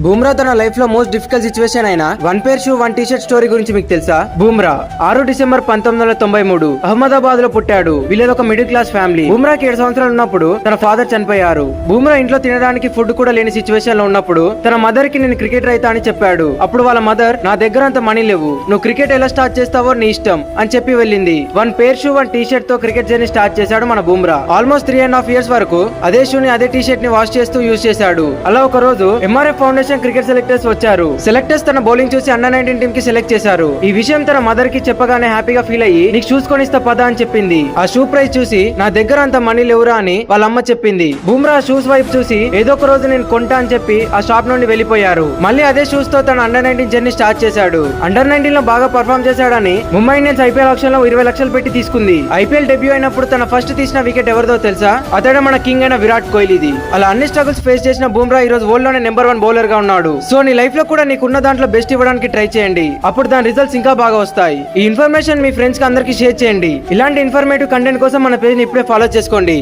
బూమ్రా తన లైఫ్ లో most difficult situation అయిన one pair shoe one T shirt story గురించి మీకు తెలుసా? బూమ్రా 6 డిసెంబర్ 1993 అహ్మదాబాద్ లో పుట్టాడు. వీళ్ళది ఒక మిడిల్ క్లాస్ ఫ్యామిలీ. బూమ్రాకి 7 సంవత్సరాలు ఉన్నప్పుడు తన ఫాదర్ చనిపోయారు. బూమ్రా ఇంట్లో తినడానికి ఫుడ్ కూడా లేని సిచువేషన్ లో ఉన్నప్పుడు తన మదర్ కి నేను క్రికెటర్ అవుతా అని చెప్పాడు. అప్పుడు వాళ్ళ మదర్, నా దగ్గర అంత మనీ లేవు, నువ్వు క్రికెట్ ఎలా స్టార్ట్ చేస్తావో నీ ఇష్టం అని చెప్పి వెళ్ళింది. One pair shoe one T shirt తో క్రికెట్ జర్నీ స్టార్ట్ చేశాడు మన బూమ్రా. ఆల్మోస్ట్ 3.5 years వరకు అదే షూని అదే టీ షర్ట్ ని వాష్ చేస్తూ యూజ్ చేశాడు. అలా ఒక రోజు ఎంఆర్ఎఫ్ ఫౌండేషన్ క్రికెట్ సెలెక్టర్స్ వచ్చారు. సెలెక్టర్స్ తన బౌలింగ్ చూసి అండర్ 19 టీమ్ కి సెలెక్ట్ చేశారు. ఈ విషయం తన మదర్ కి చెప్పగానే హ్యాపీగా ఫీల్ అయ్యి, నీకు షూస్ కొనిస్తా పదా అని చెప్పింది. ఆ షూ ప్రైస్ చూసి, నా దగ్గర అంత మనీ లేవురా అని వాళ్ళ అమ్మ చెప్పింది. బూమ్రా షూస్ వైపు చూసి, ఏదో ఒక రోజు నేను కొంటా అని చెప్పి ఆ షాప్ నుండి వెళ్ళిపోయారు. మళ్ళీ అదే షూస్ తో తన అండర్ 19 జర్నీ స్టార్ట్ చేశాడు. అండర్ 19 లో బాగా పర్ఫార్మ్ చేశాడని ముంబై ఇండియన్స్ ఐపీఎల్ ఆప్షన్ లో 20 లక్షలు పెట్టి తీసుకుంది. ఐపీఎల్ డెబ్యూ అయినప్పుడు తన ఫస్ట్ తీసిన వికెట్ ఎవరిదో తెలుసా? అతడే మన కింగ్ అయిన విరాట్ కోహ్లీది. అలా అన్ని స్ట్రగుల్స్ ఫేస్ చేసిన బూమ్రా ఈ రోజు వరల్డ్ లోనే నెంబర్ 1 బౌలర్ గా ఉన్నాడు. సో నీ లైఫ్ లో కూడా నీకున్న దాంట్లో బెస్ట్ ఇవ్వడానికి ట్రై చేయండి. అప్పుడు దాని రిజల్ట్స్ ఇంకా బాగా వస్తాయి. ఈ ఇన్ఫర్మేషన్ మీ ఫ్రెండ్స్ కి అందరికి షేర్ చేయండి. ఇలాంటి ఇన్ఫర్మేటివ్ కంటెంట్ కోసం మన పేజ్ ని ఇప్పుడే ఫాలో చేసుకోండి.